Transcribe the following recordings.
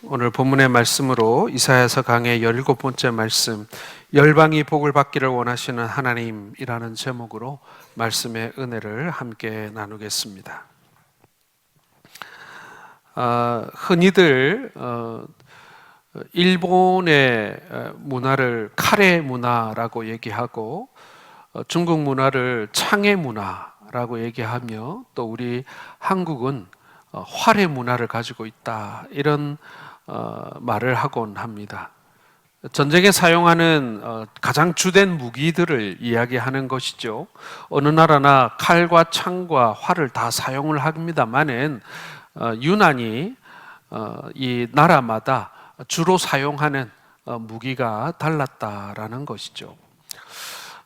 오늘 본문의 말씀으로 이사야서 강의 17번째 말씀, 열방이 복을 받기를 원하시는 하나님이라는 제목으로 말씀의 은혜를 함께 나누겠습니다. 흔히들 일본의 문화를 카레 문화라고 얘기하고 중국 문화를 창의 문화라고 얘기하며 또 우리 한국은 활의 문화를 가지고 있다, 이런 말을 하곤 합니다. 전쟁에 사용하는 가장 주된 무기들을 이야기하는 것이죠. 어느 나라나 칼과 창과 활을 다 사용을 합니다만은 유난히 이 나라마다 주로 사용하는 무기가 달랐다라는 것이죠.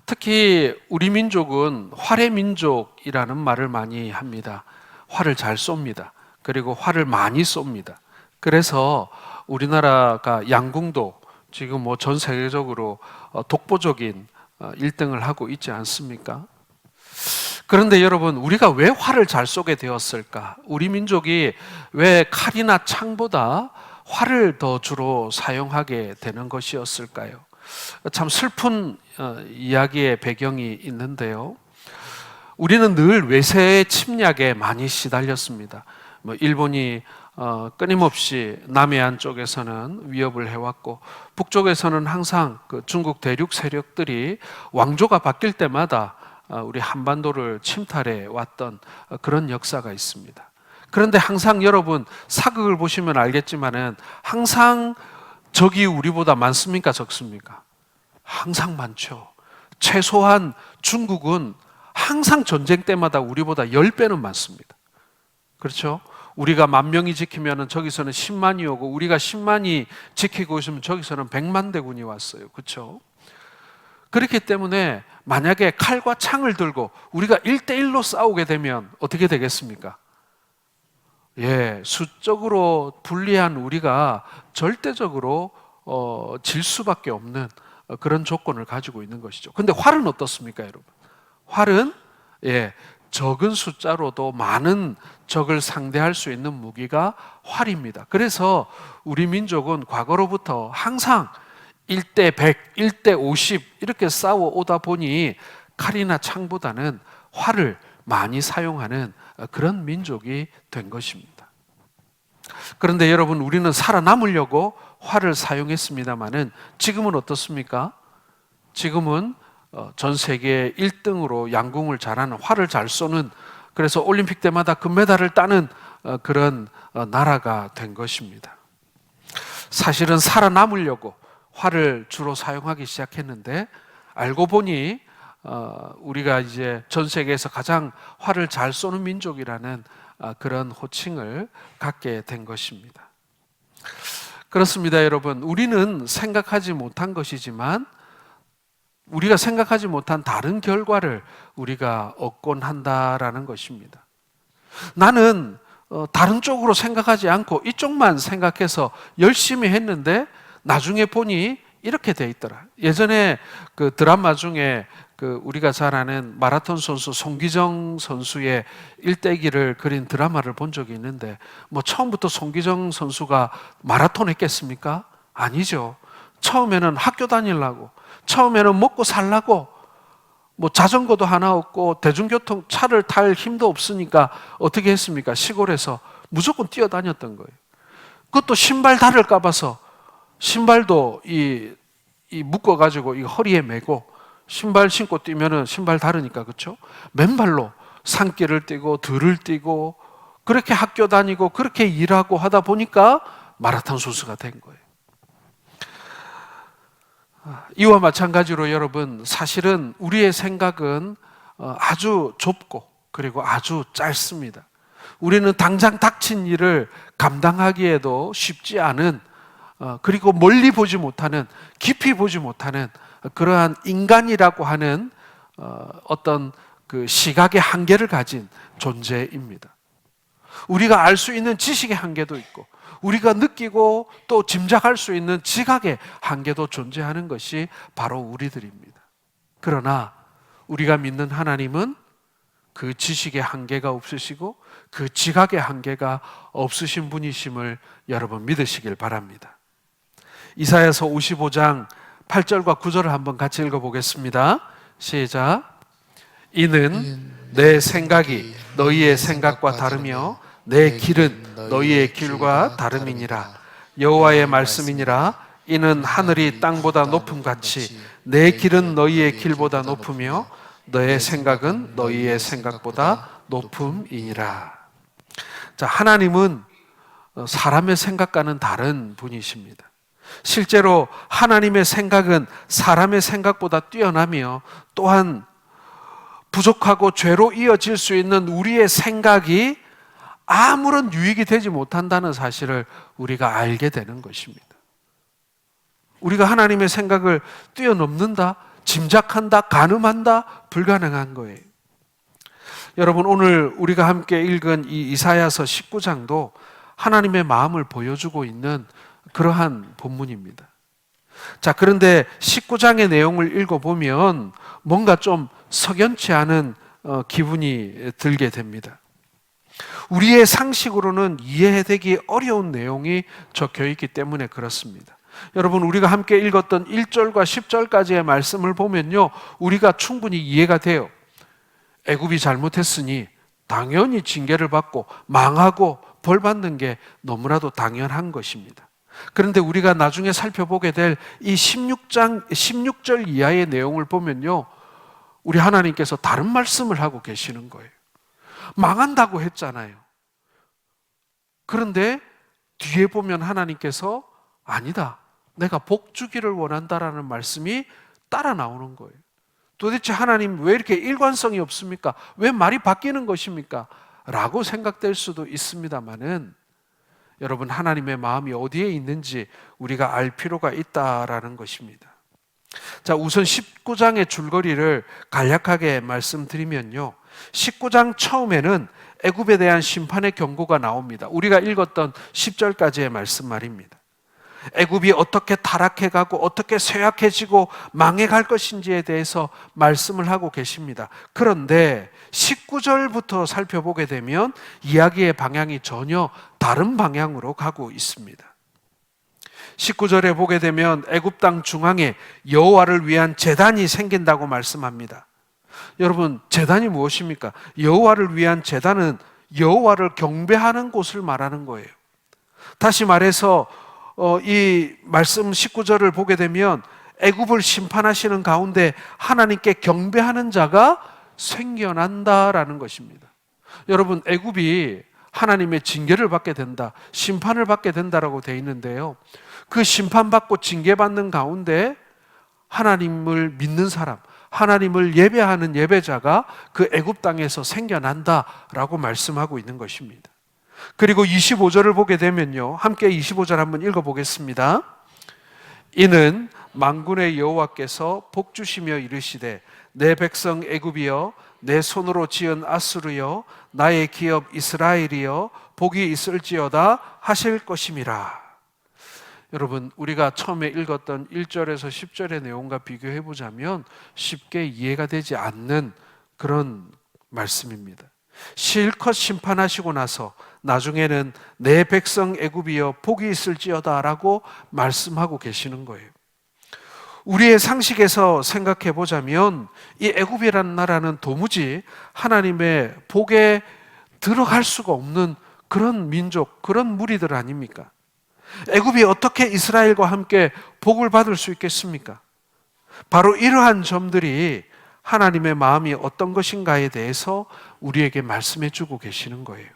특히 우리 민족은 활의 민족이라는 말을 많이 합니다. 활을 잘 쏩니다. 그리고 활을 많이 쏩니다. 그래서 우리나라가 양궁도 지금 전 세계적으로 독보적인 1등을 하고 있지 않습니까? 그런데 여러분, 우리가 왜 활을 잘 쏘게 되었을까? 우리 민족이 왜 칼이나 창보다 활을 더 주로 사용하게 되는 것이었을까요? 참 슬픈 이야기의 배경이 있는데요. 우리는 늘 외세의 침략에 많이 시달렸습니다. 일본이 끊임없이 남해안 쪽에서는 위협을 해왔고, 북쪽에서는 항상 중국 대륙 세력들이 왕조가 바뀔 때마다 우리 한반도를 침탈해 왔던 그런 역사가 있습니다. 그런데 항상 여러분, 사극을 보시면 알겠지만은 항상 적이 우리보다 많습니까, 적습니까? 항상 많죠. 최소한 중국은 항상 전쟁 때마다 우리보다 10배는 많습니다. 그렇죠? 우리가 10,000명이 지키면 저기서는 10만이 오고, 우리가 10만이 지키고 있으면 저기서는 100만 대군이 왔어요. 그렇죠? 그렇기 때문에 만약에 칼과 창을 들고 우리가 1대1로 싸우게 되면 어떻게 되겠습니까? 수적으로 불리한 우리가 절대적으로 질 수밖에 없는 그런 조건을 가지고 있는 것이죠. 근데 활은 어떻습니까, 여러분? 활은 적은 숫자로도 많은 적을 상대할 수 있는 무기가 활입니다. 그래서 우리 민족은 과거로부터 항상 1대 100, 1대 50 이렇게 싸워오다 보니 칼이나 창보다는 활을 많이 사용하는 그런 민족이 된 것입니다. 그런데 여러분, 우리는 살아남으려고 활을 사용했습니다마는 지금은 어떻습니까? 지금은 전 세계 1등으로 양궁을 잘하는, 활을 잘 쏘는, 그래서 올림픽 때마다 금메달을 따는 그런 나라가 된 것입니다. 사실은 살아남으려고 활을 주로 사용하기 시작했는데, 알고 보니 우리가 이제 전 세계에서 가장 활을 잘 쏘는 민족이라는 그런 호칭을 갖게 된 것입니다. 그렇습니다, 여러분. 우리는 생각하지 못한 것이지만 우리가 생각하지 못한 다른 결과를 우리가 얻곤 한다라는 것입니다. 나는 다른 쪽으로 생각하지 않고 이쪽만 생각해서 열심히 했는데 나중에 보니 이렇게 돼 있더라. 예전에 그 드라마 중에 우리가 잘 아는 마라톤 선수 송기정 선수의 일대기를 그린 드라마를 본 적이 있는데, 처음부터 송기정 선수가 마라톤 했겠습니까? 아니죠. 처음에는 학교 다니려고, 처음에는 먹고 살라고, 자전거도 하나 없고 대중교통 차를 탈 힘도 없으니까 어떻게 했습니까? 시골에서 무조건 뛰어다녔던 거예요. 그것도 신발 다를까 봐서 신발도 이 묶어가지고 이 허리에 메고, 신발 신고 뛰면은 신발 다르니까, 그렇죠? 맨발로 산길을 뛰고 들을 뛰고 그렇게 학교 다니고 그렇게 일하고 하다 보니까 마라톤 선수가 된 거예요. 이와 마찬가지로 여러분, 사실은 우리의 생각은 아주 좁고 그리고 아주 짧습니다. 우리는 당장 닥친 일을 감당하기에도 쉽지 않은, 그리고 멀리 보지 못하는, 깊이 보지 못하는 그러한 인간이라고 하는 어떤 그 시각의 한계를 가진 존재입니다. 우리가 알 수 있는 지식의 한계도 있고, 우리가 느끼고 또 짐작할 수 있는 지각의 한계도 존재하는 것이 바로 우리들입니다. 그러나 우리가 믿는 하나님은 그 지식의 한계가 없으시고 그 지각의 한계가 없으신 분이심을 여러분 믿으시길 바랍니다. 이사야서 55장 8절과 9절을 한번 같이 읽어보겠습니다. 시작. 이는 내 생각이 너희의 생각과 다르며 내 길은 너희의 길과 다름이니라. 여호와의 말씀이니라. 이는 하늘이 땅보다 높음같이 내 길은 너희의 길보다 높으며 너의 생각은 너희의 생각보다 높음이니라. 자, 하나님은 사람의 생각과는 다른 분이십니다. 실제로 하나님의 생각은 사람의 생각보다 뛰어나며 또한 부족하고 죄로 이어질 수 있는 우리의 생각이 아무런 유익이 되지 못한다는 사실을 우리가 알게 되는 것입니다. 우리가 하나님의 생각을 뛰어넘는다, 짐작한다, 가늠한다, 불가능한 거예요. 여러분, 오늘 우리가 함께 읽은 이 이사야서 19장도 하나님의 마음을 보여주고 있는 그러한 본문입니다. 자, 그런데 19장의 내용을 읽어보면 뭔가 좀 석연치 않은 기분이 들게 됩니다. 우리의 상식으로는 이해되기 어려운 내용이 적혀 있기 때문에 그렇습니다. 여러분, 우리가 함께 읽었던 1절과 10절까지의 말씀을 보면요, 우리가 충분히 이해가 돼요. 애굽이 잘못했으니 당연히 징계를 받고 망하고 벌 받는 게 너무나도 당연한 것입니다. 그런데 우리가 나중에 살펴보게 될 이 16절 이하의 내용을 보면요, 우리 하나님께서 다른 말씀을 하고 계시는 거예요. 망한다고 했잖아요. 그런데 뒤에 보면 하나님께서 아니다, 내가 복 주기를 원한다라는 말씀이 따라 나오는 거예요. 도대체 하나님 왜 이렇게 일관성이 없습니까? 왜 말이 바뀌는 것입니까? 라고 생각될 수도 있습니다만은 여러분, 하나님의 마음이 어디에 있는지 우리가 알 필요가 있다라는 것입니다. 자, 우선 19장의 줄거리를 간략하게 말씀드리면요, 19장 처음에는 애굽에 대한 심판의 경고가 나옵니다. 우리가 읽었던 10절까지의 말씀 말입니다. 애굽이 어떻게 타락해가고 어떻게 쇠약해지고 망해갈 것인지에 대해서 말씀을 하고 계십니다. 그런데 19절부터 살펴보게 되면 이야기의 방향이 전혀 다른 방향으로 가고 있습니다. 19절에 보게 되면 애굽 땅 중앙에 여호와를 위한 제단이 생긴다고 말씀합니다. 여러분, 제단이 무엇입니까? 여호와를 위한 제단은 여호와를 경배하는 곳을 말하는 거예요. 다시 말해서 이 말씀 19절을 보게 되면 애굽을 심판하시는 가운데 하나님께 경배하는 자가 생겨난다라는 것입니다. 여러분, 애굽이 하나님의 징계를 받게 된다, 심판을 받게 된다라고 되어 있는데요, 그 심판받고 징계받는 가운데 하나님을 믿는 사람, 하나님을 예배하는 예배자가 그 애굽 땅에서 생겨난다라고 말씀하고 있는 것입니다. 그리고 25절을 보게 되면요, 함께 25절 한번 읽어보겠습니다. 이는 만군의 여호와께서 복 주시며 이르시되 내 백성 애굽이여, 내 손으로 지은 아수르여, 나의 기업 이스라엘이여, 복이 있을지어다 하실 것임이라. 여러분, 우리가 처음에 읽었던 1절에서 10절의 내용과 비교해 보자면 쉽게 이해가 되지 않는 그런 말씀입니다. 실컷 심판하시고 나서 나중에는 내 백성 애굽이여 복이 있을지어다라고 말씀하고 계시는 거예요. 우리의 상식에서 생각해 보자면 이 애굽이라는 나라는 도무지 하나님의 복에 들어갈 수가 없는 그런 민족, 그런 무리들 아닙니까? 애굽이 어떻게 이스라엘과 함께 복을 받을 수 있겠습니까? 바로 이러한 점들이 하나님의 마음이 어떤 것인가에 대해서 우리에게 말씀해 주고 계시는 거예요.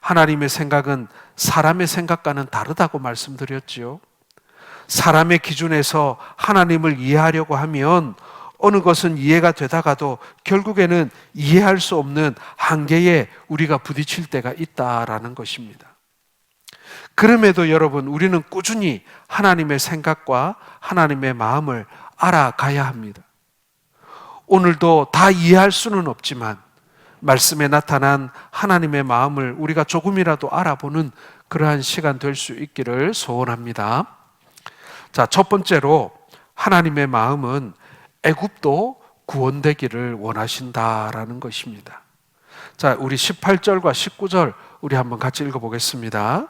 하나님의 생각은 사람의 생각과는 다르다고 말씀드렸지요. 사람의 기준에서 하나님을 이해하려고 하면 어느 것은 이해가 되다가도 결국에는 이해할 수 없는 한계에 우리가 부딪힐 때가 있다라는 것입니다. 그럼에도 여러분, 우리는 꾸준히 하나님의 생각과 하나님의 마음을 알아가야 합니다. 오늘도 다 이해할 수는 없지만 말씀에 나타난 하나님의 마음을 우리가 조금이라도 알아보는 그러한 시간 될 수 있기를 소원합니다. 자, 첫 번째로 하나님의 마음은 애굽도 구원되기를 원하신다라는 것입니다. 자, 우리 18절과 19절 우리 한번 같이 읽어보겠습니다.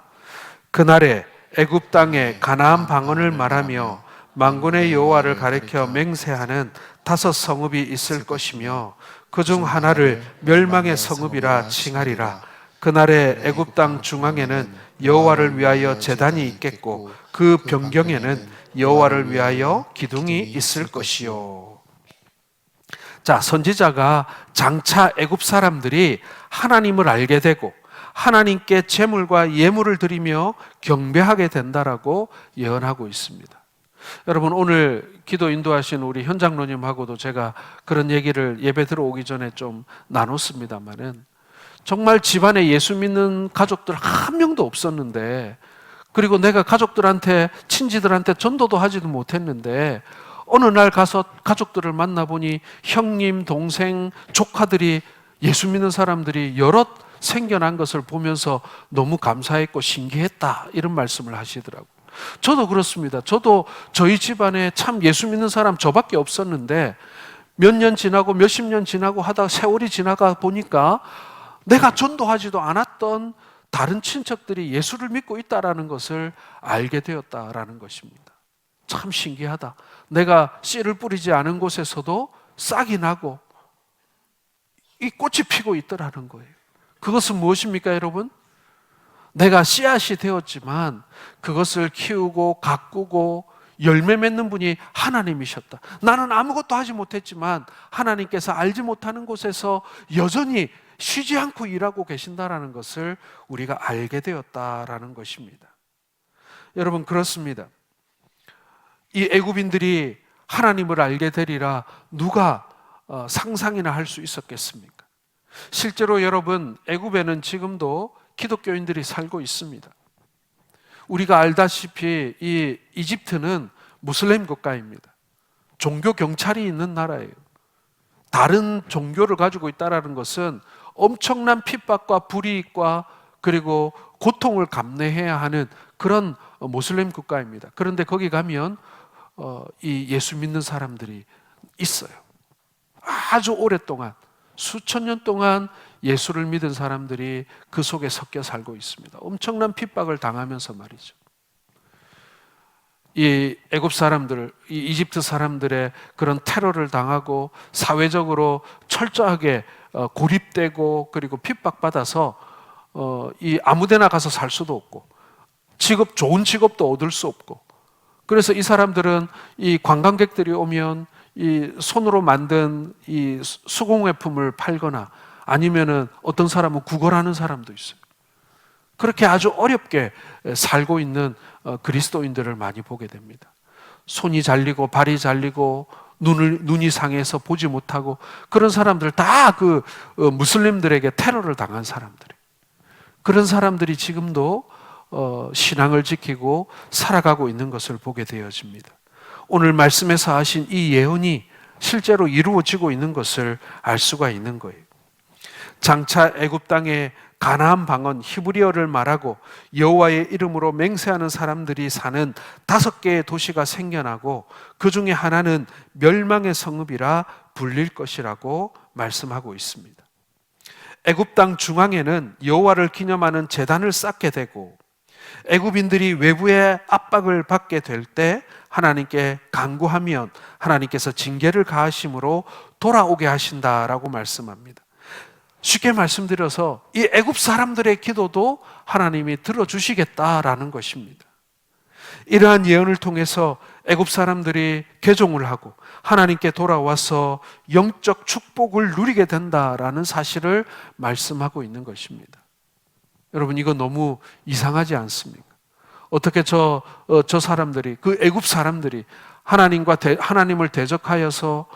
그날에 애굽 땅에 가나안 방언을 말하며 만군의 여호와를 가리켜 맹세하는 5 성읍이 있을 것이며 그중 하나를 멸망의 성읍이라 칭하리라. 그날에 애굽 땅 중앙에는 여호와를 위하여 제단이 있겠고 그 변경에는 여호와를 위하여 기둥이 있을 것이요. 자, 선지자가 장차 애굽 사람들이 하나님을 알게 되고 하나님께 제물과 예물을 드리며 경배하게 된다라고 예언하고 있습니다. 여러분, 오늘 기도 인도하신 우리 현장로님하고도 제가 그런 얘기를 예배 들어오기 전에 좀 나눴습니다만은, 정말 집안에 예수 믿는 가족들 한 명도 없었는데, 그리고 내가 가족들한테, 친지들한테 전도도 하지도 못했는데 어느 날 가서 가족들을 만나보니 형님, 동생, 조카들이, 예수 믿는 사람들이 여럿 생겨난 것을 보면서 너무 감사했고 신기했다, 이런 말씀을 하시더라고요. 저도 그렇습니다. 저도 저희 집안에 참 예수 믿는 사람 저밖에 없었는데 몇 년 지나고 몇십 년 지나고 하다가 세월이 지나가 보니까 내가 전도하지도 않았던 다른 친척들이 예수를 믿고 있다라는 것을 알게 되었다라는 것입니다. 참 신기하다. 내가 씨를 뿌리지 않은 곳에서도 싹이 나고 이 꽃이 피고 있더라는 거예요. 그것은 무엇입니까, 여러분? 내가 씨앗이 되었지만 그것을 키우고 가꾸고 열매 맺는 분이 하나님이셨다. 나는 아무것도 하지 못했지만 하나님께서 알지 못하는 곳에서 여전히 쉬지 않고 일하고 계신다라는 것을 우리가 알게 되었다라는 것입니다. 여러분, 그렇습니다. 이 애굽인들이 하나님을 알게 되리라 누가 상상이나 할 수 있었겠습니까? 실제로 여러분, 애굽에는 지금도 기독교인들이 살고 있습니다. 우리가 알다시피 이 이집트는 무슬림 국가입니다. 종교 경찰이 있는 나라예요. 다른 종교를 가지고 있다는 것은 엄청난 핍박과 불이익과 그리고 고통을 감내해야 하는 그런 무슬림 국가입니다. 그런데 거기 가면 이 예수 믿는 사람들이 있어요. 아주 오랫동안, 수천 년 동안 예수를 믿은 사람들이 그 속에 섞여 살고 있습니다. 엄청난 핍박을 당하면서 말이죠. 이 애굽 사람들, 이 이집트 사람들의 그런 테러를 당하고 사회적으로 철저하게 고립되고 그리고 핍박받아서 이 아무데나 가서 살 수도 없고 좋은 직업도 얻을 수 없고, 그래서 이 사람들은 이 관광객들이 오면 이 손으로 만든 이 수공예품을 팔거나 아니면은 어떤 사람은 구걸하는 사람도 있어요. 그렇게 아주 어렵게 살고 있는 그리스도인들을 많이 보게 됩니다. 손이 잘리고 발이 잘리고 눈이 상해서 보지 못하고, 그런 사람들 다 그 무슬림들에게 테러를 당한 사람들이에요. 그런 사람들이 지금도 신앙을 지키고 살아가고 있는 것을 보게 되어집니다. 오늘 말씀에서 하신 이 예언이 실제로 이루어지고 있는 것을 알 수가 있는 거예요. 장차 애굽 땅에 가나안 방언 히브리어를 말하고 여호와의 이름으로 맹세하는 사람들이 사는 5개의 도시가 생겨나고 그 중에 하나는 멸망의 성읍이라 불릴 것이라고 말씀하고 있습니다. 애굽 땅 중앙에는 여호와를 기념하는 제단을 쌓게 되고, 애굽인들이 외부의 압박을 받게 될 때 하나님께 간구하면 하나님께서 징계를 가하심으로 돌아오게 하신다라고 말씀합니다. 쉽게 말씀드려서 이 애굽 사람들의 기도도 하나님이 들어주시겠다라는 것입니다. 이러한 예언을 통해서 애굽 사람들이 개종을 하고 하나님께 돌아와서 영적 축복을 누리게 된다라는 사실을 말씀하고 있는 것입니다. 여러분, 이거 너무 이상하지 않습니까? 어떻게 저 사람들이, 그 애굽 사람들이 하나님을 대적하여서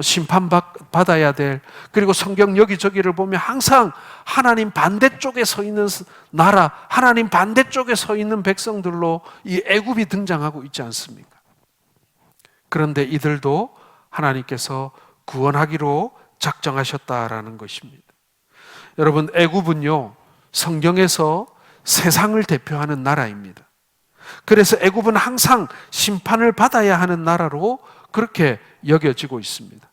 심판받아야 될, 그리고 성경 여기저기를 보면 항상 하나님 반대쪽에 서 있는 나라, 하나님 반대쪽에 서 있는 백성들로 이 애굽이 등장하고 있지 않습니까? 그런데 이들도 하나님께서 구원하기로 작정하셨다라는 것입니다. 여러분, 애굽은요, 성경에서 세상을 대표하는 나라입니다. 그래서 애굽은 항상 심판을 받아야 하는 나라로 그렇게 여겨지고 있습니다.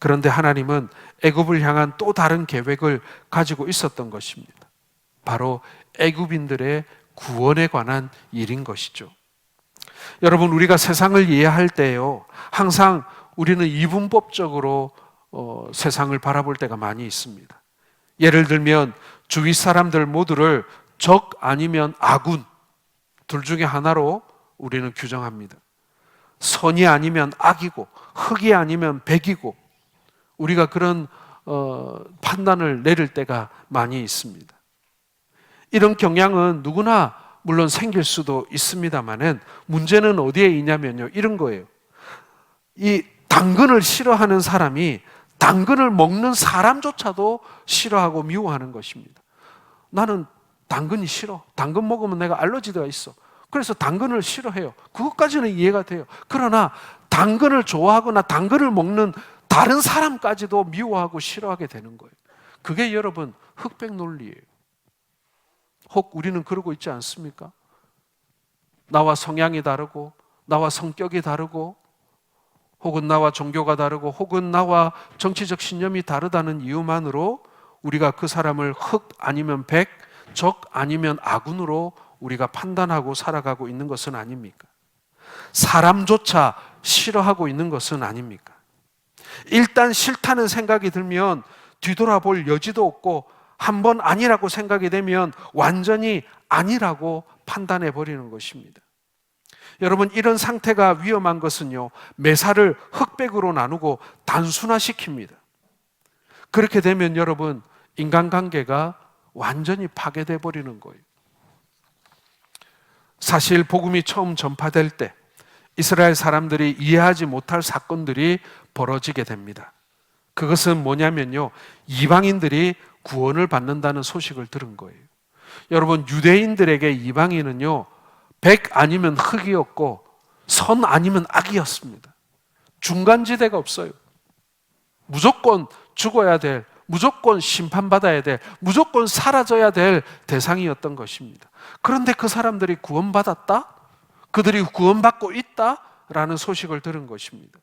그런데 하나님은 애굽을 향한 또 다른 계획을 가지고 있었던 것입니다. 바로 애굽인들의 구원에 관한 일인 것이죠. 여러분, 우리가 세상을 이해할 때요, 항상 우리는 이분법적으로 세상을 바라볼 때가 많이 있습니다. 예를 들면 주위 사람들 모두를 적 아니면 아군, 둘 중에 하나로 우리는 규정합니다. 선이 아니면 악이고 흑이 아니면 백이고, 우리가 그런 판단을 내릴 때가 많이 있습니다. 이런 경향은 누구나 물론 생길 수도 있습니다만은, 문제는 어디에 있냐면요, 이런 거예요. 이 당근을 싫어하는 사람이 당근을 먹는 사람조차도 싫어하고 미워하는 것입니다. 나는 당근이 싫어. 당근 먹으면 내가 알러지가 있어. 그래서 당근을 싫어해요. 그것까지는 이해가 돼요. 그러나 당근을 좋아하거나 당근을 먹는 다른 사람까지도 미워하고 싫어하게 되는 거예요. 그게 여러분 흑백 논리예요. 혹 우리는 그러고 있지 않습니까? 나와 성향이 다르고, 나와 성격이 다르고, 혹은 나와 종교가 다르고, 혹은 나와 정치적 신념이 다르다는 이유만으로 우리가 그 사람을 흑 아니면 백, 적 아니면 아군으로 우리가 판단하고 살아가고 있는 것은 아닙니까? 사람조차 싫어하고 있는 것은 아닙니까? 일단 싫다는 생각이 들면 뒤돌아볼 여지도 없고, 한번 아니라고 생각이 되면 완전히 아니라고 판단해 버리는 것입니다. 여러분, 이런 상태가 위험한 것은요, 매사를 흑백으로 나누고 단순화시킵니다. 그렇게 되면 여러분, 인간관계가 완전히 파괴돼 버리는 거예요. 사실 복음이 처음 전파될 때 이스라엘 사람들이 이해하지 못할 사건들이 벌어지게 됩니다. 그것은 뭐냐면요, 이방인들이 구원을 받는다는 소식을 들은 거예요. 여러분, 유대인들에게 이방인은요, 백 아니면 흑이었고 선 아니면 악이었습니다. 중간지대가 없어요. 무조건 죽어야 될, 무조건 심판받아야 될, 무조건 사라져야 될 대상이었던 것입니다. 그런데 그 사람들이 구원받았다? 그들이 구원받고 있다라는 소식을 들은 것입니다.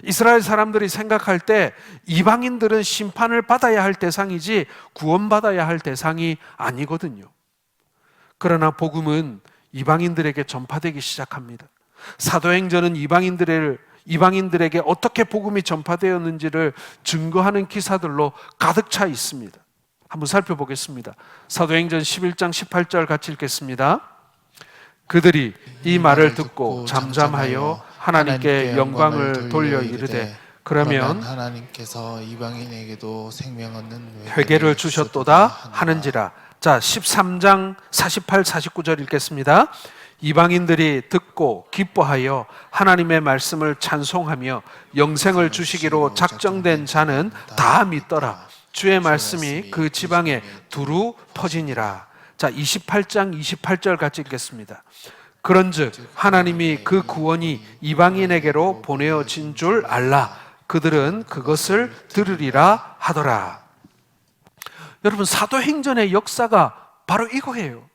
이스라엘 사람들이 생각할 때 이방인들은 심판을 받아야 할 대상이지 구원받아야 할 대상이 아니거든요. 그러나 복음은 이방인들에게 전파되기 시작합니다. 사도행전은 이방인들에게 어떻게 복음이 전파되었는지를 증거하는 기사들로 가득 차 있습니다. 한번 살펴보겠습니다. 사도행전 11장 18절 같이 읽겠습니다. 그들이 이 말을 듣고 잠잠하여 하나님께 영광을 돌려 이르되, 그러면 하나님께서 이방인에게도 생명 얻는 회개를 주셨도다 하는지라. 자, 13장 48, 49절 읽겠습니다. 이방인들이 듣고 기뻐하여 하나님의 말씀을 찬송하며 영생을 주시기로 작정된 자는 다 믿더라. 주의 말씀이 그 지방에 두루 퍼지니라. 자, 28장 28절 같이 읽겠습니다. 그런즉 하나님이 그 구원이 이방인에게로 보내어진 줄 알라. 그들은 그것을 들으리라 하더라. 여러분, 사도행전의 역사가 바로 이거예요.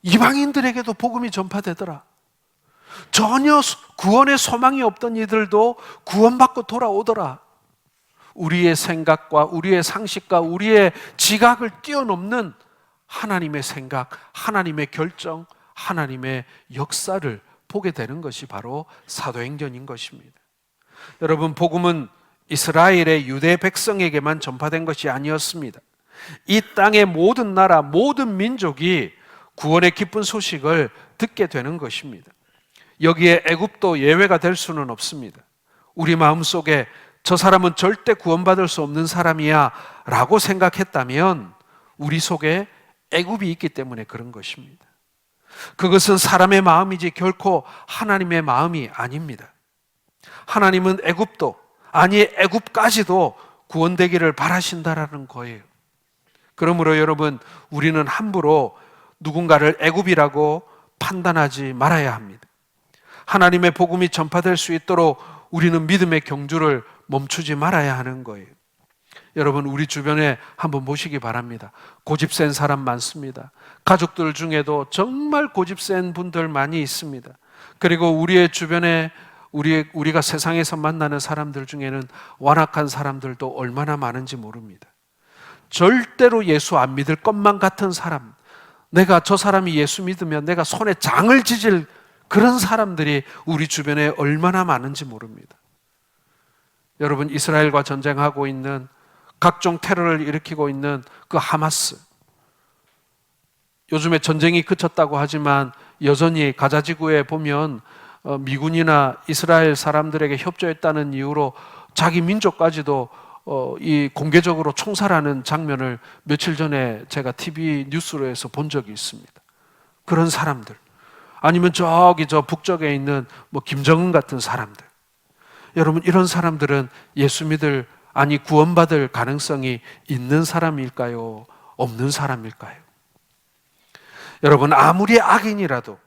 이방인들에게도 복음이 전파되더라. 전혀 구원의 소망이 없던 이들도 구원받고 돌아오더라. 우리의 생각과 우리의 상식과 우리의 지각을 뛰어넘는 하나님의 생각, 하나님의 결정, 하나님의 역사를 보게 되는 것이 바로 사도행전인 것입니다. 여러분, 복음은 이스라엘의 유대 백성에게만 전파된 것이 아니었습니다. 이 땅의 모든 나라, 모든 민족이 구원의 기쁜 소식을 듣게 되는 것입니다. 여기에 애굽도 예외가 될 수는 없습니다. 우리 마음속에 저 사람은 절대 구원받을 수 없는 사람이야 라고 생각했다면 우리 속에 애굽이 있기 때문에 그런 것입니다. 그것은 사람의 마음이지 결코 하나님의 마음이 아닙니다. 하나님은 애굽도, 아니 애굽까지도 구원되기를 바라신다라는 거예요. 그러므로 여러분, 우리는 함부로 누군가를 애굽이라고 판단하지 말아야 합니다. 하나님의 복음이 전파될 수 있도록 우리는 믿음의 경주를 멈추지 말아야 하는 거예요. 여러분, 우리 주변에 한번 보시기 바랍니다. 고집센 사람 많습니다. 가족들 중에도 정말 고집센 분들 많이 있습니다. 그리고 우리의 주변에 우리가 세상에서 만나는 사람들 중에는 완악한 사람들도 얼마나 많은지 모릅니다. 절대로 예수 안 믿을 것만 같은 사람, 내가 저 사람이 예수 믿으면 내가 손에 장을 지질 그런 사람들이 우리 주변에 얼마나 많은지 모릅니다. 여러분, 이스라엘과 전쟁하고 있는, 각종 테러를 일으키고 있는 그 하마스, 요즘에 전쟁이 그쳤다고 하지만 여전히 가자지구에 보면 미군이나 이스라엘 사람들에게 협조했다는 이유로 자기 민족까지도 이 공개적으로 총살하는 장면을 며칠 전에 제가 TV 뉴스로 해서 본 적이 있습니다. 그런 사람들, 아니면 저기 저 북쪽에 있는 뭐 김정은 같은 사람들, 여러분, 이런 사람들은 예수 믿을, 아니 구원받을 가능성이 있는 사람일까요? 없는 사람일까요? 여러분, 아무리 악인이라도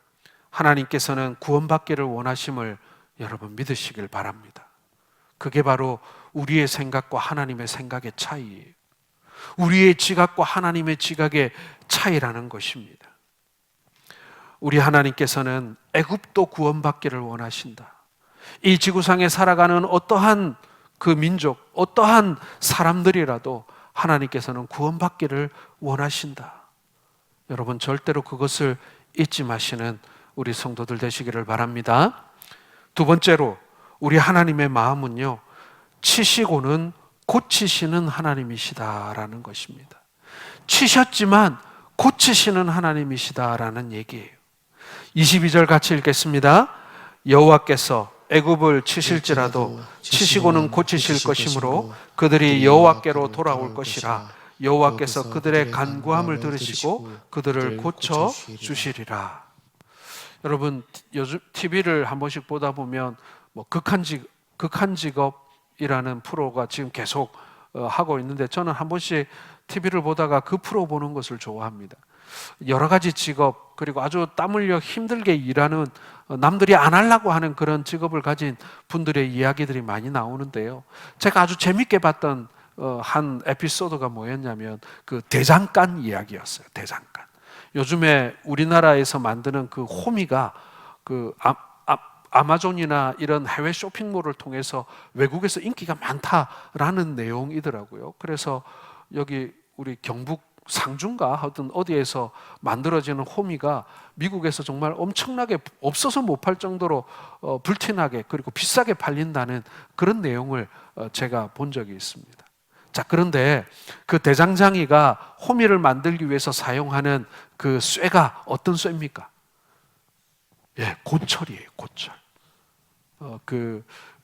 하나님께서는 구원받기를 원하심을 여러분 믿으시길 바랍니다. 그게 바로 우리의 생각과 하나님의 생각의 차이예요. 우리의 지각과 하나님의 지각의 차이라는 것입니다. 우리 하나님께서는 애굽도 구원받기를 원하신다. 이 지구상에 살아가는 어떠한 그 민족, 어떠한 사람들이라도 하나님께서는 구원받기를 원하신다. 여러분, 절대로 그것을 잊지 마시는 우리 성도들 되시기를 바랍니다. 두 번째로, 우리 하나님의 마음은요, 치시고는 고치시는 하나님이시다라는 것입니다. 치셨지만 고치시는 하나님이시다라는 얘기예요. 22절 같이 읽겠습니다. 여호와께서 애굽을 치실지라도 치시고는 고치실 것이므로 그들이 여호와께로 돌아올 것이라. 여호와께서 그들의 간구함을 들으시고 그들을 고쳐 주시리라. 여러분, 요즘 TV를 한 번씩 보다 보면 뭐 극한 직업이라는 프로가 지금 계속 하고 있는데, 저는 한 번씩 TV를 보다가 그 프로 보는 것을 좋아합니다. 여러 가지 직업, 그리고 아주 땀 흘려 힘들게 일하는, 남들이 안 하려고 하는 그런 직업을 가진 분들의 이야기들이 많이 나오는데요, 제가 아주 재밌게 봤던 한 에피소드가 뭐였냐면 그 대장간 이야기였어요. 대장간. 요즘에 우리나라에서 만드는 그 호미가 그 아마존이나 이런 해외 쇼핑몰을 통해서 외국에서 인기가 많다라는 내용이더라고요. 그래서 여기 우리 경북 상주인가 하여튼 어디에서 만들어지는 호미가 미국에서 정말 엄청나게 없어서 못 팔 정도로 불티나게 그리고 비싸게 팔린다는 그런 내용을 제가 본 적이 있습니다. 자, 그런데 그 대장장이가 호미를 만들기 위해서 사용하는 그 쇠가 어떤 쇠입니까? 예, 고철이에요. 고철.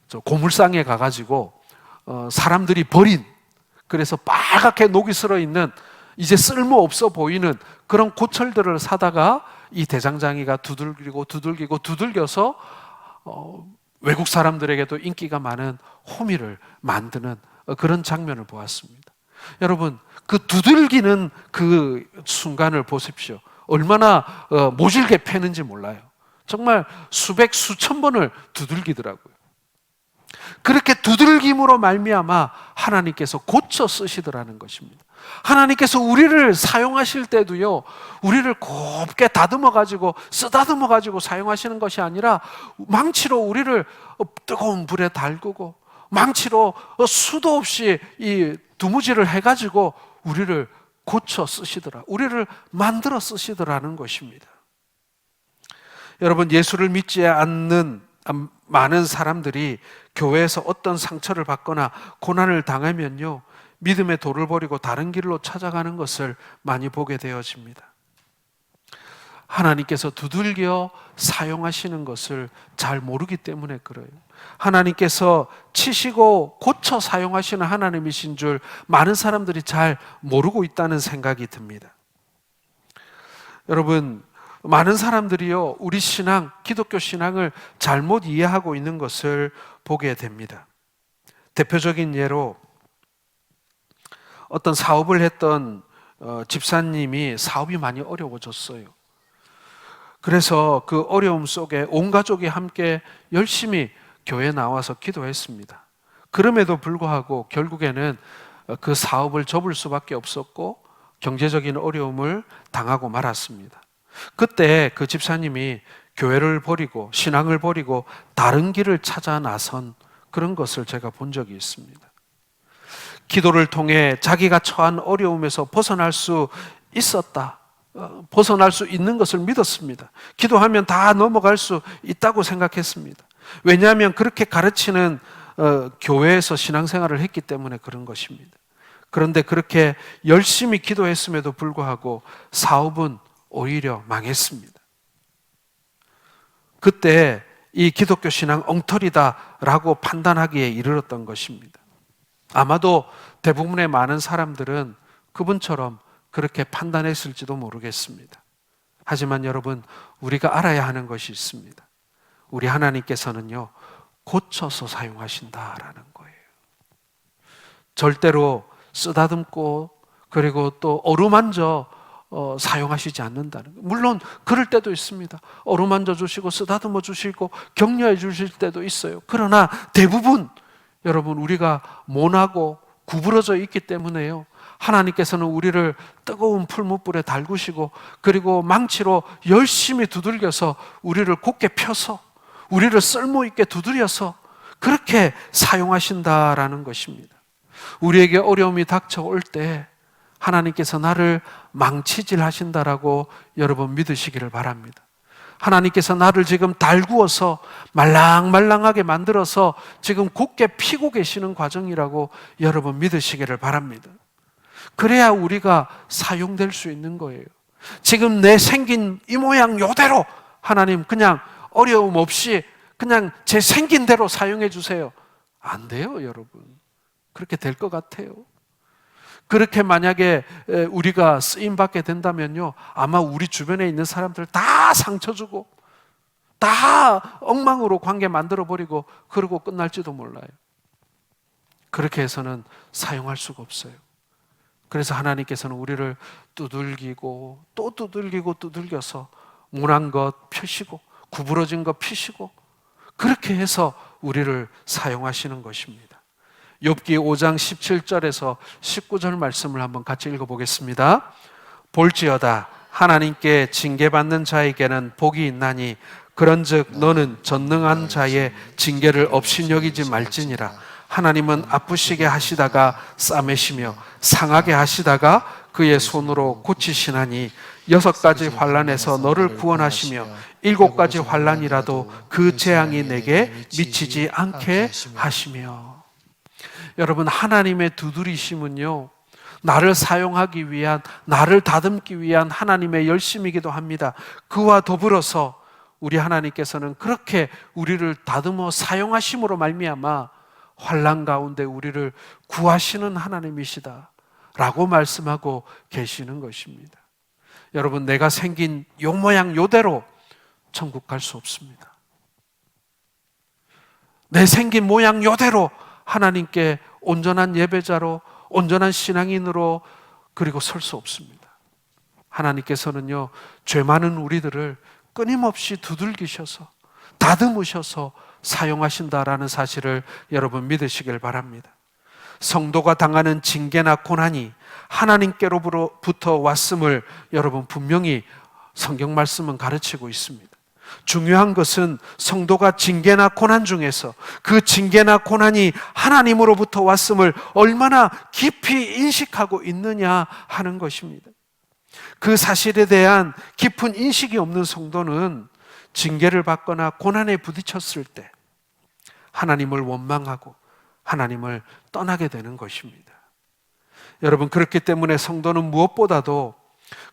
저 고물상에 가가지고 사람들이 버린, 그래서 빨갛게 녹이 슬어 있는, 이제 쓸모 없어 보이는 그런 고철들을 사다가 이 대장장이가 두들겨서 외국 사람들에게도 인기가 많은 호미를 만드는 그런 장면을 보았습니다. 여러분, 그 두들기는 그 순간을 보십시오. 얼마나 모질게 패는지 몰라요. 정말 수백 수천 번을 두들기더라고요. 그렇게 두들김으로 말미암아 하나님께서 고쳐 쓰시더라는 것입니다. 하나님께서 우리를 사용하실 때도요, 우리를 곱게 다듬어 가지고 쓰다듬어 가지고 사용하시는 것이 아니라 망치로 우리를 뜨거운 불에 달구고 망치로 수도 없이 이 두무질을 해가지고 우리를 고쳐 쓰시더라, 우리를 만들어 쓰시더라는 것입니다. 여러분, 예수를 믿지 않는 많은 사람들이 교회에서 어떤 상처를 받거나 고난을 당하면요, 믿음의 도를 버리고 다른 길로 찾아가는 것을 많이 보게 되어집니다. 하나님께서 두들겨 사용하시는 것을 잘 모르기 때문에 그래요. 하나님께서 치시고 고쳐 사용하시는 하나님이신 줄 많은 사람들이 잘 모르고 있다는 생각이 듭니다. 여러분, 많은 사람들이요, 우리 신앙, 기독교 신앙을 잘못 이해하고 있는 것을 보게 됩니다. 대표적인 예로 어떤 사업을 했던 집사님이 사업이 많이 어려워졌어요. 그래서 그 어려움 속에 온 가족이 함께 열심히 교회에 나와서 기도했습니다. 그럼에도 불구하고 결국에는 그 사업을 접을 수밖에 없었고 경제적인 어려움을 당하고 말았습니다. 그때 그 집사님이 교회를 버리고 신앙을 버리고 다른 길을 찾아 나선 그런 것을 제가 본 적이 있습니다. 기도를 통해 자기가 처한 어려움에서 벗어날 수 있었다. 벗어날 수 있는 것을 믿었습니다. 기도하면 다 넘어갈 수 있다고 생각했습니다. 왜냐하면 그렇게 가르치는 교회에서 신앙생활을 했기 때문에 그런 것입니다. 그런데 그렇게 열심히 기도했음에도 불구하고 사업은 오히려 망했습니다. 그때 이 기독교 신앙 엉터리다라고 판단하기에 이르렀던 것입니다. 아마도 대부분의 많은 사람들은 그분처럼 그렇게 판단했을지도 모르겠습니다. 하지만 여러분, 우리가 알아야 하는 것이 있습니다. 우리 하나님께서는요, 고쳐서 사용하신다라는 거예요. 절대로 쓰다듬고 그리고 또 어루만져 사용하시지 않는다는 거예요. 물론 그럴 때도 있습니다. 어루만져 주시고 쓰다듬어 주시고 격려해 주실 때도 있어요. 그러나 대부분 여러분, 우리가 모나고 구부러져 있기 때문에요, 하나님께서는 우리를 뜨거운 풀무불에 달구시고 그리고 망치로 열심히 두들겨서 우리를 곧게 펴서 우리를 쓸모있게 두드려서 그렇게 사용하신다라는 것입니다. 우리에게 어려움이 닥쳐올 때 하나님께서 나를 망치질 하신다라고 여러분 믿으시기를 바랍니다. 하나님께서 나를 지금 달구어서 말랑말랑하게 만들어서 지금 곧게 피고 계시는 과정이라고 여러분 믿으시기를 바랍니다. 그래야 우리가 사용될 수 있는 거예요. 지금 내 생긴 이 모양 요대로 하나님 그냥 어려움 없이 그냥 제 생긴 대로 사용해 주세요. 안 돼요, 여러분. 그렇게 될 것 같아요. 그렇게 만약에 우리가 쓰임받게 된다면요, 아마 우리 주변에 있는 사람들 다 상처 주고 다 엉망으로 관계 만들어버리고 그러고 끝날지도 몰라요. 그렇게 해서는 사용할 수가 없어요. 그래서 하나님께서는 우리를 두들기고 또 두들기고 두들겨서 모난 것 펴시고 구부러진 것 펴시고 그렇게 해서 우리를 사용하시는 것입니다. 욥기 5장 17절에서 19절 말씀을 한번 같이 읽어보겠습니다. 볼지어다 하나님께 징계받는 자에게는 복이 있나니 그런즉 너는 전능한 자의 징계를 업신여기지 말지니라. 하나님은 아프시게 하시다가 싸매시며 상하게 하시다가 그의 손으로 고치시나니 6가지 환난에서 너를 구원하시며 7가지 환난이라도 그 재앙이 내게 미치지 않게 하시며. 여러분, 하나님의 두드리심은요, 나를 사용하기 위한, 나를 다듬기 위한 하나님의 열심이기도 합니다. 그와 더불어서 우리 하나님께서는 그렇게 우리를 다듬어 사용하심으로 말미암아 환난 가운데 우리를 구하시는 하나님이시다 라고 말씀하고 계시는 것입니다. 여러분, 내가 생긴 요 모양 요대로 천국 갈 수 없습니다. 내 생긴 모양 요대로 하나님께 온전한 예배자로, 온전한 신앙인으로 그리고 설 수 없습니다. 하나님께서는요, 죄 많은 우리들을 끊임없이 두들기셔서 다듬으셔서 사용하신다라는 사실을 여러분 믿으시길 바랍니다. 성도가 당하는 징계나 고난이 하나님께로부터 왔음을 여러분 분명히 성경 말씀은 가르치고 있습니다. 중요한 것은 성도가 징계나 고난 중에서 그 징계나 고난이 하나님으로부터 왔음을 얼마나 깊이 인식하고 있느냐 하는 것입니다. 그 사실에 대한 깊은 인식이 없는 성도는 징계를 받거나 고난에 부딪혔을 때 하나님을 원망하고 하나님을 떠나게 되는 것입니다. 여러분, 그렇기 때문에 성도는 무엇보다도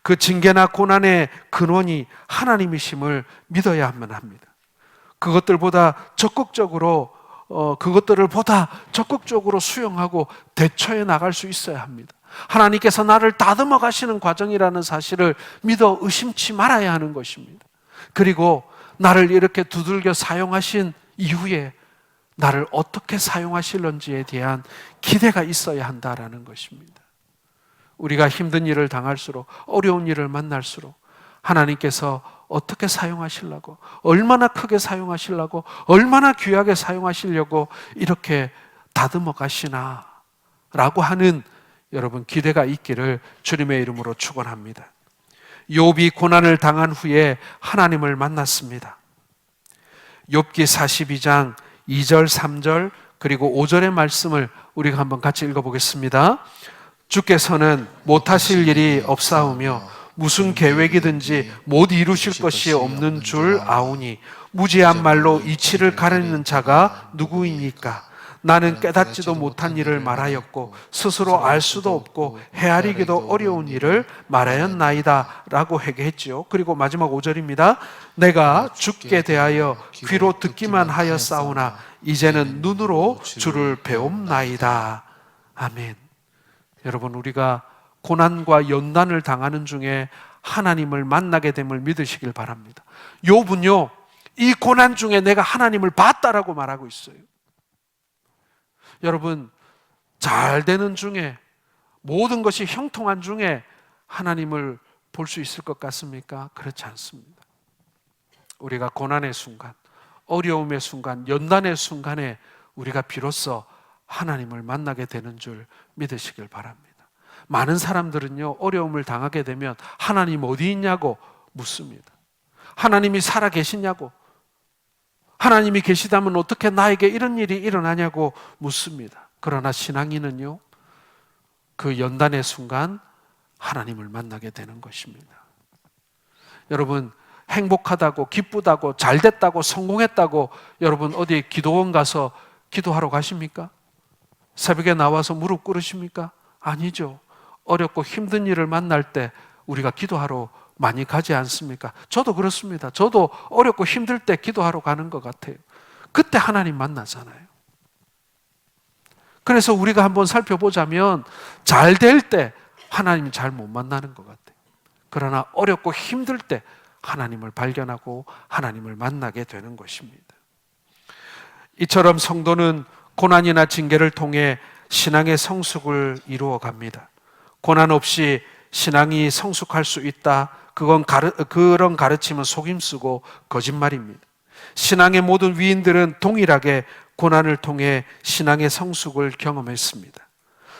그 징계나 고난의 근원이 하나님이심을 믿어야만 합니다. 그것들을 보다 적극적으로 수용하고 대처해 나갈 수 있어야 합니다. 하나님께서 나를 다듬어 가시는 과정이라는 사실을 믿어 의심치 말아야 하는 것입니다. 그리고 나를 이렇게 두들겨 사용하신 이후에 나를 어떻게 사용하실런지에 대한 기대가 있어야 한다라는 것입니다. 우리가 힘든 일을 당할수록, 어려운 일을 만날수록 하나님께서 어떻게 사용하시려고, 얼마나 크게 사용하시려고, 얼마나 귀하게 사용하시려고 이렇게 다듬어 가시나 라고 하는 여러분 기대가 있기를 주님의 이름으로 축원합니다. 욥이 고난을 당한 후에 하나님을 만났습니다. 욥기 42장 2절, 3절 그리고 5절의 말씀을 우리가 한번 같이 읽어보겠습니다. 주께서는 못하실 일이 없사오며 무슨 계획이든지 못 이루실 것이 없는 줄 아오니 무지한 말로 이치를 가르는 자가 누구입니까? 나는 깨닫지도 못한 일을 말하였고 스스로 알 수도 없고 헤아리기도 어려운 일을 말하였나이다 라고 회개했죠. 그리고 마지막 5절입니다. 내가 주께 대하여 귀로 듣기만 하였사오나 이제는 눈으로 주를 배움나이다. 아멘. 여러분, 우리가 고난과 연단을 당하는 중에 하나님을 만나게 됨을 믿으시길 바랍니다. 욥은요, 이 고난 중에 내가 하나님을 봤다라고 말하고 있어요. 여러분, 잘 되는 중에, 모든 것이 형통한 중에 하나님을 볼 수 있을 것 같습니까? 그렇지 않습니다. 우리가 고난의 순간, 어려움의 순간, 연단의 순간에 우리가 비로소 하나님을 만나게 되는 줄 믿으시길 바랍니다. 많은 사람들은요, 어려움을 당하게 되면 하나님 어디 있냐고 묻습니다. 하나님이 살아 계시냐고, 하나님이 계시다면 어떻게 나에게 이런 일이 일어나냐고 묻습니다. 그러나 신앙인은요, 그 연단의 순간 하나님을 만나게 되는 것입니다. 여러분, 행복하다고, 기쁘다고, 잘됐다고, 성공했다고 여러분 어디 기도원 가서 기도하러 가십니까? 새벽에 나와서 무릎 꿇으십니까? 아니죠. 어렵고 힘든 일을 만날 때 우리가 기도하러 많이 가지 않습니까? 저도 그렇습니다. 저도 어렵고 힘들 때 기도하러 가는 것 같아요. 그때 하나님 만나잖아요. 그래서 우리가 한번 살펴보자면 잘 될 때 하나님 잘 못 만나는 것 같아요. 그러나 어렵고 힘들 때 하나님을 발견하고 하나님을 만나게 되는 것입니다. 이처럼 성도는 고난이나 징계를 통해 신앙의 성숙을 이루어 갑니다. 고난 없이 신앙이 성숙할 수 있다. 그런 가르침은 속임수고 거짓말입니다. 신앙의 모든 위인들은 동일하게 고난을 통해 신앙의 성숙을 경험했습니다.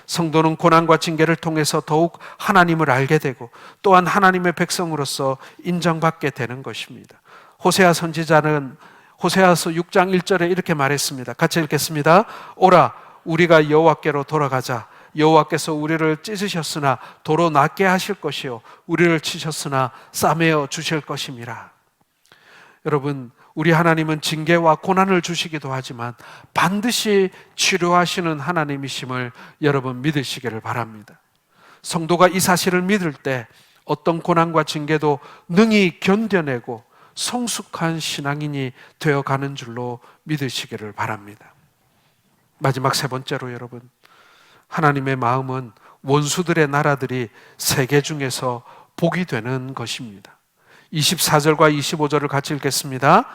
성도는 고난과 징계를 통해서 더욱 하나님을 알게 되고 또한 하나님의 백성으로서 인정받게 되는 것입니다. 호세아 선지자는 호세아서 6장 1절에 이렇게 말했습니다. 같이 읽겠습니다. 오라, 우리가 여호와께로 돌아가자. 여호와께서 우리를 찢으셨으나 도로 낫게 하실 것이요 우리를 치셨으나 싸매어 주실 것임이라. 여러분, 우리 하나님은 징계와 고난을 주시기도 하지만 반드시 치료하시는 하나님이심을 여러분 믿으시기를 바랍니다. 성도가 이 사실을 믿을 때 어떤 고난과 징계도 능히 견뎌내고 성숙한 신앙인이 되어가는 줄로 믿으시기를 바랍니다. 마지막 세 번째로 여러분, 하나님의 마음은 원수들의 나라들이 세계 중에서 복이 되는 것입니다. 24절과 25절을 같이 읽겠습니다.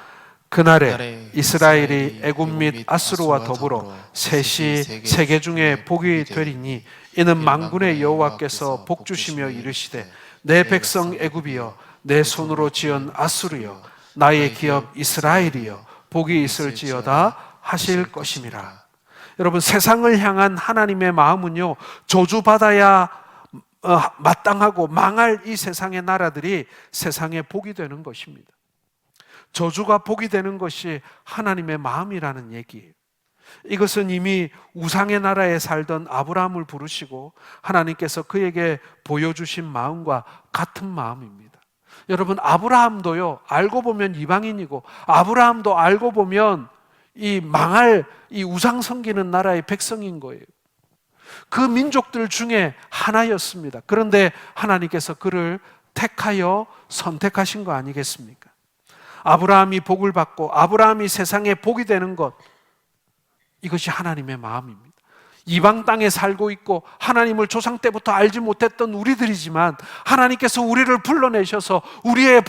그날에 이스라엘이 애굽 및 아수르와 더불어 셋이 세계 중에 복이 되리니 이는 만군의 여호와께서 복주시며 이르시되 내 백성 애굽이여 내 손으로 지은 아수르여 나의 기업 이스라엘이여 복이 있을지어다 하실 것임이라. 여러분, 세상을 향한 하나님의 마음은요, 저주받아야 마땅하고 망할 이 세상의 나라들이 세상에 복이 되는 것입니다. 저주가 복이 되는 것이 하나님의 마음이라는 얘기예요. 이것은 이미 우상의 나라에 살던 아브라함을 부르시고 하나님께서 그에게 보여주신 마음과 같은 마음입니다. 여러분, 아브라함도요, 알고 보면 이방인이고 아브라함도 알고 보면 이 망할 이 우상 섬기는 나라의 백성인 거예요. 그 민족들 중에 하나였습니다. 그런데 하나님께서 그를 택하여 선택하신 거 아니겠습니까? 아브라함이 복을 받고 아브라함이 세상에 복이 되는 것, 이것이 하나님의 마음입니다. 이방 땅에 살고 있고 하나님을 조상 때부터 알지 못했던 우리들이지만 하나님께서 우리를 불러내셔서 우리를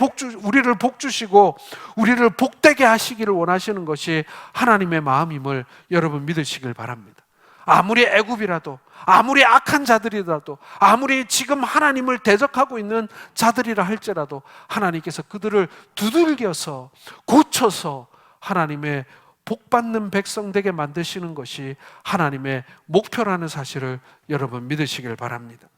복주시고 우리를 복되게 하시기를 원하시는 것이 하나님의 마음임을 여러분 믿으시길 바랍니다. 아무리 애굽이라도, 아무리 악한 자들이라도, 아무리 지금 하나님을 대적하고 있는 자들이라 할지라도 하나님께서 그들을 두들겨서 고쳐서 하나님의 복받는 백성 되게 만드시는 것이 하나님의 목표라는 사실을 여러분 믿으시길 바랍니다.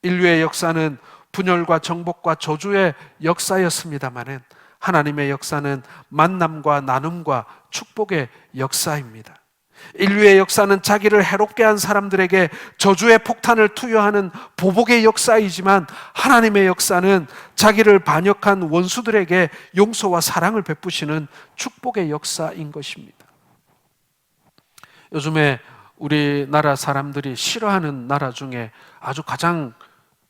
인류의 역사는 분열과 정복과 저주의 역사였습니다마는 하나님의 역사는 만남과 나눔과 축복의 역사입니다. 인류의 역사는 자기를 해롭게 한 사람들에게 저주의 폭탄을 투여하는 보복의 역사이지만 하나님의 역사는 자기를 반역한 원수들에게 용서와 사랑을 베푸시는 축복의 역사인 것입니다. 요즘에 우리나라 사람들이 싫어하는 나라 중에 아주 가장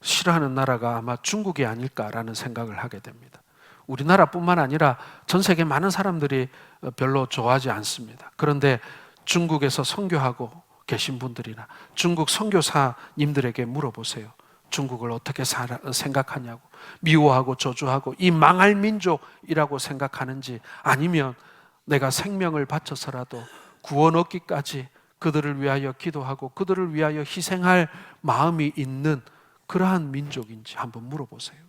싫어하는 나라가 아마 중국이 아닐까라는 생각을 하게 됩니다. 우리나라뿐만 아니라 전 세계 많은 사람들이 별로 좋아하지 않습니다. 그런데 중국에서 선교하고 계신 분들이나 중국 선교사님들에게 물어보세요. 중국을 어떻게 생각하냐고, 미워하고 저주하고 이 망할 민족이라고 생각하는지, 아니면 내가 생명을 바쳐서라도 구원 얻기까지 그들을 위하여 기도하고 그들을 위하여 희생할 마음이 있는 그러한 민족인지 한번 물어보세요.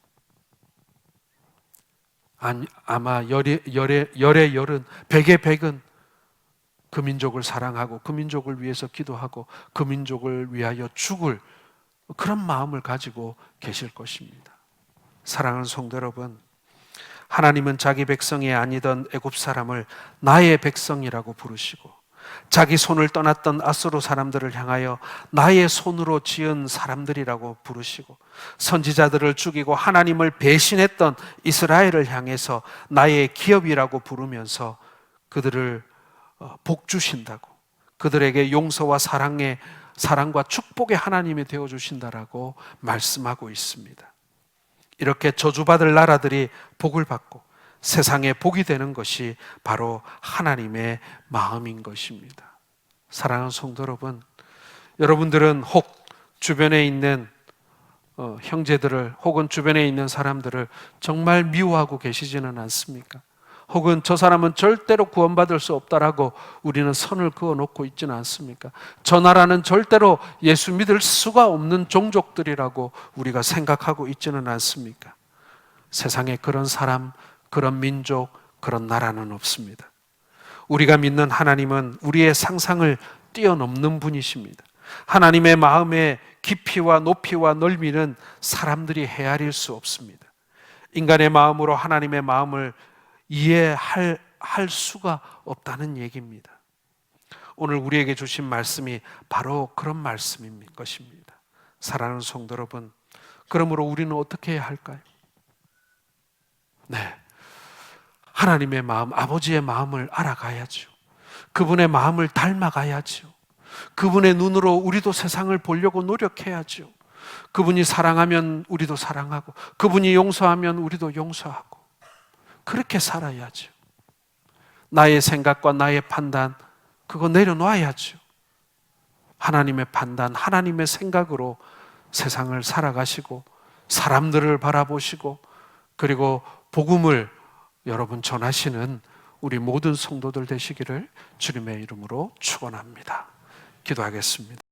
아마 열의 열은 백의 백은 그 민족을 사랑하고 그 민족을 위해서 기도하고 그 민족을 위하여 죽을 그런 마음을 가지고 계실 것입니다. 사랑하는 성도 여러분, 하나님은 자기 백성이 아니던 애굽 사람을 나의 백성이라고 부르시고, 자기 손을 떠났던 아수르 사람들을 향하여 나의 손으로 지은 사람들이라고 부르시고, 선지자들을 죽이고 하나님을 배신했던 이스라엘을 향해서 나의 기업이라고 부르면서 그들을 복 주신다고, 그들에게 용서와 사랑과 축복의 하나님이 되어주신다라고 말씀하고 있습니다. 이렇게 저주받을 나라들이 복을 받고 세상에 복이 되는 것이 바로 하나님의 마음인 것입니다. 사랑하는 성도 여러분, 여러분들은 혹 주변에 있는 형제들을 혹은 주변에 있는 사람들을 정말 미워하고 계시지는 않습니까? 혹은 저 사람은 절대로 구원받을 수 없다라고 우리는 선을 그어놓고 있지는 않습니까? 저 나라는 절대로 예수 믿을 수가 없는 종족들이라고 우리가 생각하고 있지는 않습니까? 세상에 그런 사람, 그런 민족, 그런 나라는 없습니다. 우리가 믿는 하나님은 우리의 상상을 뛰어넘는 분이십니다. 하나님의 마음의 깊이와 높이와 넓이는 사람들이 헤아릴 수 없습니다. 인간의 마음으로 하나님의 마음을 이해할 수가 없다는 얘기입니다. 오늘 우리에게 주신 말씀이 바로 그런 말씀인 것입니다. 사랑하는 성도 여러분, 그러므로 우리는 어떻게 해야 할까요? 네, 하나님의 마음, 아버지의 마음을 알아가야죠. 그분의 마음을 닮아가야죠. 그분의 눈으로 우리도 세상을 보려고 노력해야죠. 그분이 사랑하면 우리도 사랑하고, 그분이 용서하면 우리도 용서하고, 그렇게 살아야죠. 나의 생각과 나의 판단, 그거 내려놔야죠. 하나님의 판단, 하나님의 생각으로 세상을 살아가시고 사람들을 바라보시고, 그리고 복음을 여러분 전하시는 우리 모든 성도들 되시기를 주님의 이름으로 축원합니다. 기도하겠습니다.